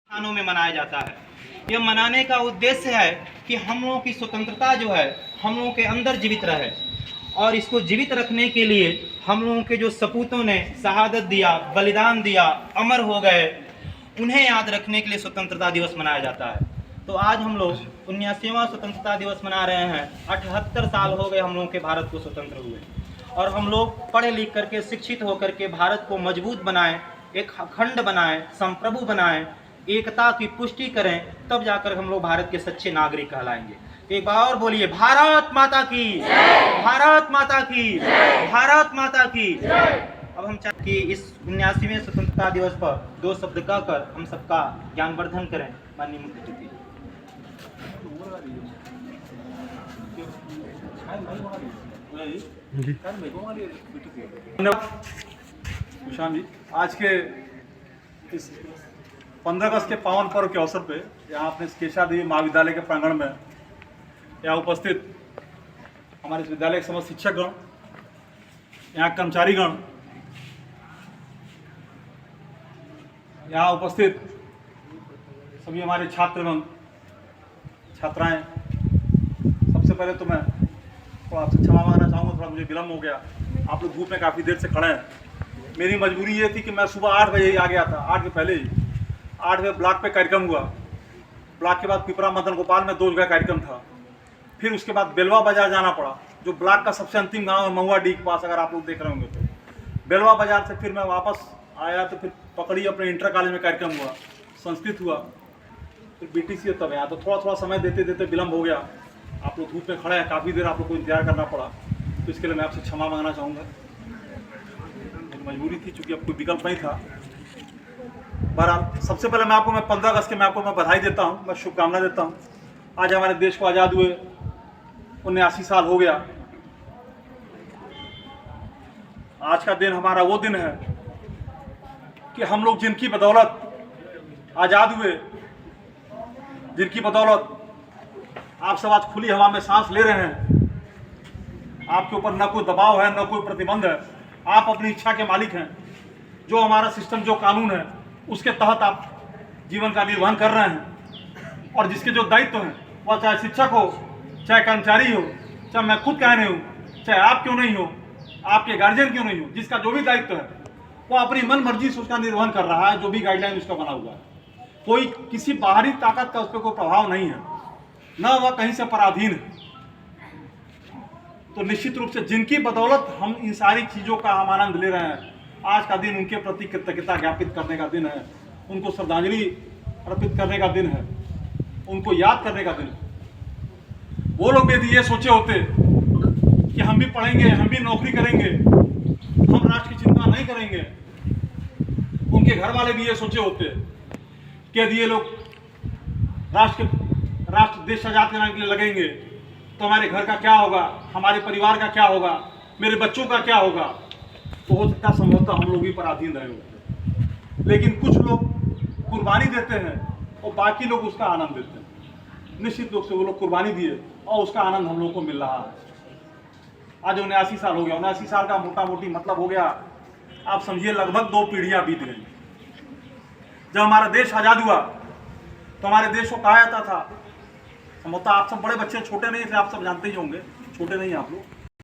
स्थानों में मनाया जाता है। यह मनाने का उद्देश्य है कि हम लोगों की स्वतंत्रता जो है हम लोगों के अंदर जीवित रहे, और इसको जीवित रखने के लिए हम लोगों के जो सपूतों ने शहादत दिया, बलिदान दिया, अमर हो गए, उन्हें याद रखने के लिए स्वतंत्रता दिवस मनाया जाता है। तो आज हम लोग 79वां स्वतंत्रता दिवस मना रहे हैं। 78 साल हो गए हम लोगों के भारत को स्वतंत्र हुए, और हम लोग पढ़े लिख करके शिक्षित होकर के भारत को मजबूत बनाएं, एक अखंड बनाएं, संप्रभु बनाएं, एकता की पुष्टि करें, तब जाकर हम लोग भारत के सच्चे नागरिक कहलाएंगे। एक बार और बोलिए, भारत माता की, भारत माता की, भारत माता की। अब हम चाहते कि इस 79वें स्वतंत्रता दिवस पर 2 शब्द कहकर हम सबका ज्ञानवर्धन करें। माननीय मुख्यमंत्री जी, आज के इस 15 अगस्त के पावन पर्व के अवसर पे यहाँ अपने केशा देवी महाविद्यालय के प्रांगण में यहाँ उपस्थित हमारे इस विद्यालय के समस्त शिक्षकगण, यहाँ कर्मचारीगण, यहाँ उपस्थित सभी हमारे छात्र एवं छात्राएं, सबसे पहले तो मैं थोड़ा आपसे क्षमा मांगना चाहूँगा, थोड़ा मुझे विलम्ब हो गया। आप लोग धूप में काफ़ी देर से खड़े हैं। मेरी मजबूरी ये थी कि मैं सुबह 8 बजे ही आ गया था, 8 के पहले ही। 8 बजे ब्लॉक पे कार्यक्रम हुआ, ब्लॉक के बाद पिपरा मदन गोपाल में 2 जगह कार्यक्रम था, फिर उसके बाद बेलवा बाजार जाना पड़ा, जो ब्लॉक का सबसे अंतिम गाँव है, महुआ डी के पास, अगर आप लोग देख रहे होंगे तो। बेलवा बाजार से फिर मैं वापस आया तो फिर पकड़ी अपने इंटर कॉलेज में कार्यक्रम हुआ, संस्कृत हुआ, फिर BTC तब यहाँ, तो थोड़ा थोड़ा समय देते देते विलम्ब हो गया। आप लोग धूप में खड़े हैं, काफ़ी देर आप लोग को इंतजार करना पड़ा, तो इसके लिए मैं आपसे क्षमा मांगना चाहूँगा। मजबूरी थी, चूँकि अब कोई विकल्प नहीं था। बहरहाल सबसे पहले मैं 15 अगस्त के मैं बधाई देता हूँ, मैं शुभकामना देता हूँ। आज हमारे देश को आज़ाद हुए 79 साल हो गया। आज का दिन हमारा वो दिन है कि हम लोग जिनकी बदौलत आज़ाद हुए, जिनकी बदौलत आप सब आज खुली हवा में सांस ले रहे हैं, आपके ऊपर न कोई दबाव है, न कोई प्रतिबंध है, आप अपनी इच्छा के मालिक हैं। जो हमारा सिस्टम, जो कानून है, उसके तहत आप जीवन का निर्वहन कर रहे हैं, और जिसके जो दायित्व हैं, वह चाहे शिक्षक हो, चाहे कर्मचारी हो, चाहे मैं खुद कहने हूँ, चाहे आप क्यों नहीं हो, आपके गार्जियन क्यों नहीं हो, जिसका जो भी दायित्व है वो अपनी मन मर्जी से उसका निर्वहन कर रहा है, जो भी गाइडलाइन उसका बना हुआ है। कोई किसी बाहरी ताकत का उस पर कोई प्रभाव नहीं है, न वह कहीं से पराधीन है। तो निश्चित रूप से जिनकी बदौलत हम इन सारी चीज़ों का हम आनंद ले रहे हैं, आज का दिन उनके प्रति कृतज्ञता ज्ञापित करने का दिन है, उनको श्रद्धांजलि अर्पित करने का दिन है, उनको याद करने का दिन है। वो लोग भी यदि ये सोचे होते कि हम भी पढ़ेंगे, हम भी नौकरी करेंगे, हम राष्ट्र की चिंता नहीं करेंगे, उनके घर वाले भी ये सोचे होते कि यदि ये लोग राष्ट्र देश आजाद कराने के लिए लगेंगे तो हमारे घर का क्या होगा, हमारे परिवार का क्या होगा, मेरे बच्चों का क्या होगा, तो हो सकता संभवतः हम लोग भी पराधीन रहे होते। लेकिन कुछ लोग कुर्बानी देते हैं और बाकी लोग उसका आनंद देते हैं। निश्चित रूप से वो लोग कुर्बानी दिए और उसका आनंद हम लोग को मिल रहा है। आज 79 साल हो गया। 79 साल का मोटा मोटी मतलब हो गया, आप समझिए लगभग 2 पीढ़ियां बीत गई। जब हमारा देश आज़ाद हुआ तो हमारे देश को कहा जाता था, संभवतः आप सब बड़े बच्चे, छोटे नहीं थे, आप सब जानते ही होंगे, छोटे नहीं हैं आप लोग,